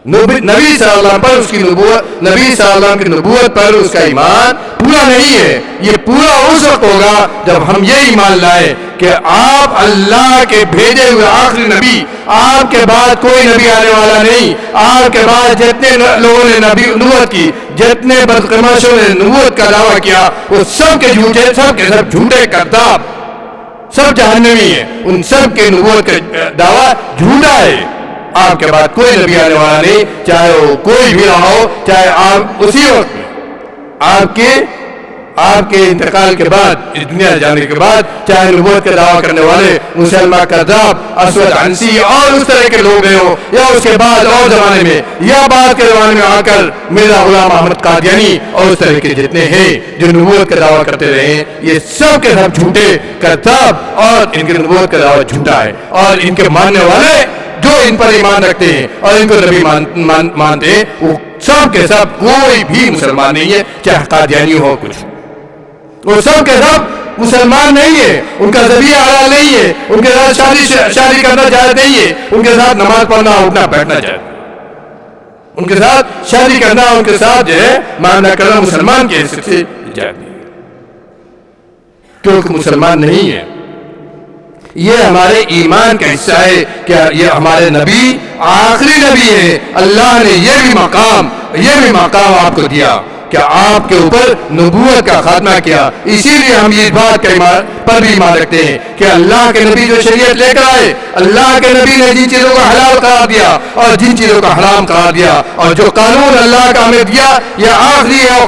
نبی صلی اللہ علیہ وسلم پر اس کی نبوت، نبی صلی اللہ علیہ وسلم کی نبوت پر اس کا ایمان پورا نہیں ہے۔ یہ پورا اس وقت ہوگا جب ہم یہ ایمان لائیں کہ آپ اللہ کے بھیجے ہوئے آخری نبی، آپ کے بعد کوئی نبی آنے والا نہیں، آپ کے بعد جتنے لوگوں نے نبوت کی، جتنے بدقماشوں نے نبوت کا دعویٰ کیا، وہ سب کے جھوٹے، سب کے سب جھوٹے کذاب، سب جہنمی ہیں، ان سب کے نبوت کا دعویٰ جھوٹا ہے۔ آپ کے بعد کوئی نبی آنے والا نہیں، چاہے وہ کوئی بھی رہا ہو، چاہے آپ اسی وقت آپ کے انتقال کے بعد، اس دنیا سے جانے کے بعد، چاہے نبوت کا دعویٰ کرنے والے مسلمان کذاب، اسود عنسی اور اس طرح کے لوگ ہوں، یا اس کے بعد اور زمانے میں، یا بعد کے زمانے میں آ کر مرزا غلام احمد قادیانی اور اس طرح کے جتنے ہیں جو نبوت کا دعویٰ کرتے رہے ہیں، یہ سب کے سب جھوٹے کذاب، اور ان کے نبوت کا دعویٰ جھوٹا ہے، اور ان کے ماننے والے جو ان پر ایمان رکھتے ہیں اور ان کو نبی مانتے ہیں، وہ سب کے سب کوئی بھی مسلمان نہیں ہے، چاہے قادیانی ہو کچھ، وہ سب کے سب مسلمان نہیں ہے، ان کا ذبیحہ حلال نہیں ہے، ان کے ساتھ شادی کرنا جائز نہیں ہے، ان کے ساتھ نماز پڑھنا، اٹھنا بیٹھنا جائز، ان کے ساتھ شادی کرنا، ان کے ساتھ جو ہے معاملہ کرنا مسلمان کی حیثیت سے جائز نہیں ہے، کیونکہ مسلمان نہیں ہے۔ یہ ہمارے ایمان کا حصہ ہے کہ یہ ہمارے نبی آخری نبی ہے۔ اللہ نے یہ بھی مقام آپ کو دیا کہ آپ کے اوپر نبوت کا خاتمہ کیا۔ اسی لیے ہم اس بات پر بھی ایمان رکھتے ہیں کہ اللہ کے نبی جو شریعت لے کر آئے، اللہ کے نبی نے جن چیزوں کو حلال قرار دیا اور جن چیزوں کو حرام قرار دیا، اور جو قانون اللہ کا ہمیں دیا، یہ آخری ہے، اور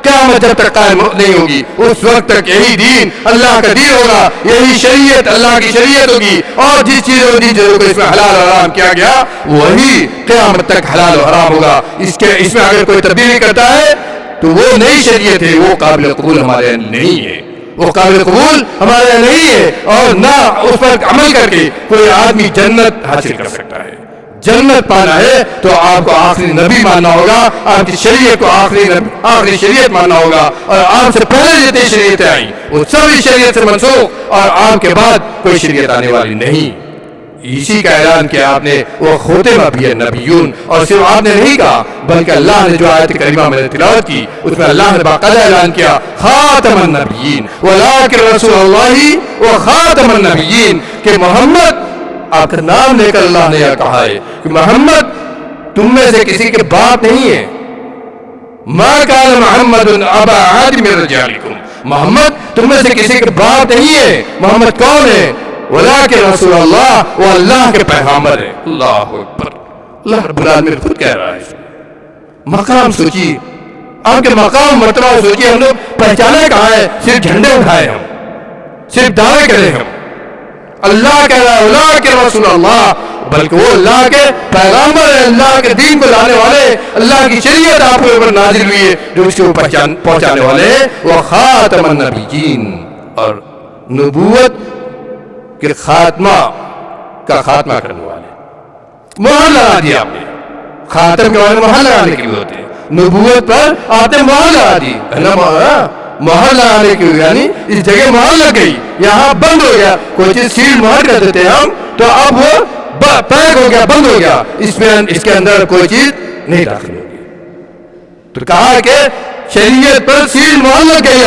قیامت جب تک قائم نہیں ہوگی، اس وقت تک یہی دین اللہ کا دین ہوگا، یہی شریعت اللہ کی شریعت ہوگی، اور جن چیزوں کو اس میں حلال اور حرام کیا گیا، وہی قیامت تک حلال و حرام ہوگا۔ اس میں اگر کوئی تبدیلی کرتا ہے تو وہ نئی شریعت ہے، وہ قابل قبول ہمارے نہیں ہے، وہ قابل قبول ہمارے نہیں ہے، اور نہ اس پر عمل کر کے کوئی آدمی جنت حاصل کر سکتا ہے۔ جنت پانا ہے تو آپ کو آخری نبی ماننا ہوگا، آپ کی شریعت کو آخری شریعت ماننا ہوگا، اور آپ سے پہلے جتنی شریعتیں آئیں وہ سب اس شریعت سے منسوخ، اور آپ کے بعد کوئی شریعت آنے والی نہیں۔ اسی کا اعلان کیا آپ نے، وہ ختم بی النبیون، اور صرف آپ نے نہیں کہا بلکہ اللہ نے جو آیت کریمہ میں نے تلاوت کی اس میں اللہ نے باقاعدہ اعلان کیا، خاتم النبیین ولکن رسول اللہ و خاتم النبیین، کہ محمد، آپ کا نام لے کر اللہ نے یہ کہا ہے کہ محمد تم میں سے کسی کے باپ نہیں ہے، ما کان محمد ابا احد من رجالکم، محمد تم میں سے کسی کے باپ نہیں ہے۔ محمد کون ہے؟ ولکن رسول اللہ، وہ اللہ کے پیغمبر ہے۔ اللہ اکبر، اللہ رب العالمین خود کہہ رہا ہے. مقام سوچیے، آپ کے مقام مرتبہ سوچیے. ہم لوگ پہچانے کہاں ہے؟ صرف جھنڈے اٹھائے ہم، صرف دعوے کرے ہم. اللہ کہہ رہا ہے اللہ کے رسول اللہ، بلکہ وہ اللہ کے پیغمبر ہیں، اللہ کے دین کو لانے والے، اللہ کی شریعت آپ کے اوپر نازل ہوئی ہے جو اس کو پہنچانے والے ہیں. وہ خاتم النبیین، اور نبوت کے خاتمہ کا خاتمہ کرنے والے. مہر لگا دیا آپ نے. خاتم کے بارے میں مہر لگانے کے لیے ہوتے ہیں، نبوت پر آپ نے مہر لگا دی ہے نا. مہر لگانے کی یعنی اس جگہ مہر لگ گئی، یہاں بند ہو گیا. کوئی چیز سیل مہر کر دیتے ہیں ہم تو اب وہ پیک ہو گیا، بند ہو گیا، اس کے اندر کوئی چیز نہیں داخل ہوگی. تو کہا کہ شریعت پر سیل مہر لگ گئی،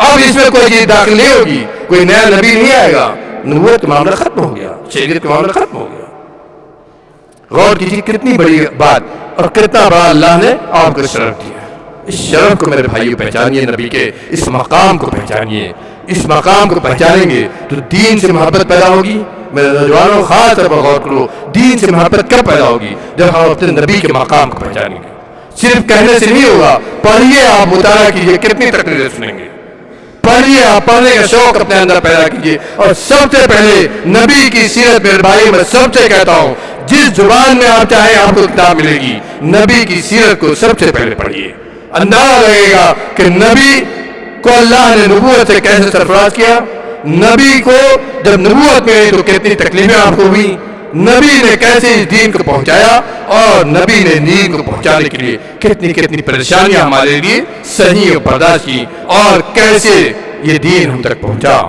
اب اس میں کوئی چیز داخل نہیں ہوگی، کوئی نیا نبی نہیں آئے گا. نبوت کا معاملہ ختم ہو گیا، شریعت کا معاملہ ختم ہو گیا. غور کیجیے کتنی بڑی بات اور کتنا بڑا اللہ نے آپ کو شرف دیا. اس شرف کو میرے بھائیو پہچانیے، نبی کے اس مقام کو پہچانیے. اس مقام کو پہچانیں گے تو دین سے محبت پیدا ہوگی. میرے نوجوانوں خاص طور پر غور کرو، دین سے محبت کب پیدا ہوگی؟ جب ہم اپنے نبی کے مقام کو پہچانیں گے. صرف کہنے سے نہیں ہوگا، پڑھیے، آپ مطالعہ کیجیے، کتنی تقریریں سنیں گے. پڑھیے، آپ پڑھنے کا شوق اپنے اندر پیدا کیجیے. اور سب سے پہلے نبی کی سیرت، میرے بھائی میں سب سے کہتا ہوں، جس زبان میں آپ چاہیں آپ کو کتاب ملے گی، نبی کی سیرت کو سب سے پہلے پڑھیے. اندازہ لگے گا کہ نبی کو اللہ نے نبوت سے کیسے سرفراز کیا. نبی کو جب نبوت میں تو کتنی تکلیفیں آپ کو ہوئی، نبی نے کیسے اس دین کو پہنچایا، اور نبی نے دین کو پہنچانے کے لیے کتنی پریشانیاں ہمارے لیے صحیح اور برداشت کی، اور کیسے یہ دین ہم تک پہنچا.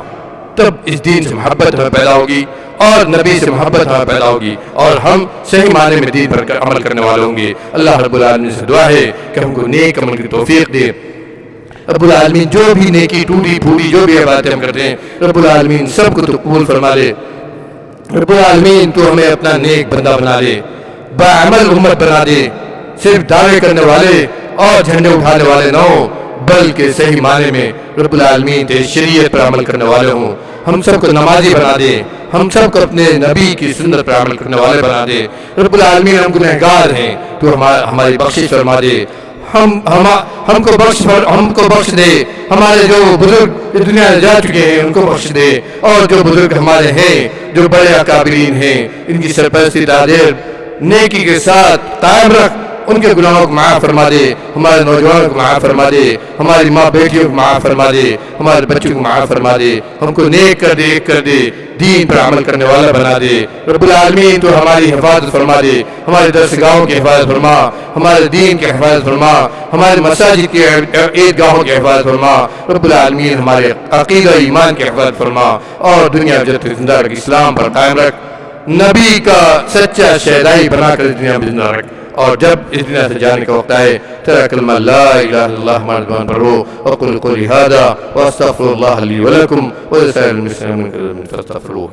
تب اس دین سے محبت ہمیں پیدا ہوگی، اور نبی سے محبت ہمیں پیدا ہوگی، اور ہم صحیح معنی میں دین پر عمل کرنے والے ہوں گے. اللہ رب العالمین سے دعا ہے کہ ہم کو نیک عمل کی توفیق دے. رب العالمین جو بھی نیکی ٹوٹی پھوٹی جو بھی باتیں ہم کرتے ہیں، رب العالمین سب کو تو قبول فرما لے. رب العالمین تو ہمیں اپنا نیک بندہ بنا دے، باعمل امت بنا دے. صرف دعوے کرنے والے اور جھنڈے اٹھانے والے نہ ہوں، بلکہ صحیح معنی میں رب العالمین تیری شریعت پر عمل کرنے والے ہوں. ہم سب کو نمازی بنا دے، ہم سب کو اپنے نبی کی سنت پر عمل کرنے والے بنا دے. رب العالمین ہم گنہگار ہیں، تو ہماری بخشش فرما دے. ہم کو بخش دے. ہمارے جو بزرگ اس دنیا سے جا چکے ہیں ان کو بخش دے، اور جو بزرگ ہمارے ہیں، جو بڑے اکابرین ہیں، ان کی سرپرستی دادیر نیکی کے ساتھ قائم رکھ. ان کے گناہوں کو معاف فرما دے، ہمارے نوجوانوں کو معاف فرما دے، ہماری ماں بیٹیوں کو معاف فرما دے، ہمارے بچوں کو معاف فرما دے. ہم کو نیک کر دے، دین پر عمل کرنے والا بنا دے. رب العالمین تو ہماری حفاظت فرما دے، ہمارے درسگاہوں کی حفاظت فرما، ہمارے دین کی حفاظت فرما، ہمارے مساجد کی عیدگاہوں کی حفاظت فرما. رب العالمین ہمارے عقیدہ ایمان کی حفاظت فرما، اور دنیا جب تک زندہ رکھ، اسلام پر قائم رکھ، نبی کا سچا شہدائی بنا کر دنیا میں زندہ رکھ. اور جب اس دنیا سے جانے کا وقت آئے، تیرا کلمہ لا الہ الا اللہ ہمارے زبان پر ہو. وقل قولی ھذا واستغفر اللہ لی ولکم ولسائر المسلمین فاستغفروہ.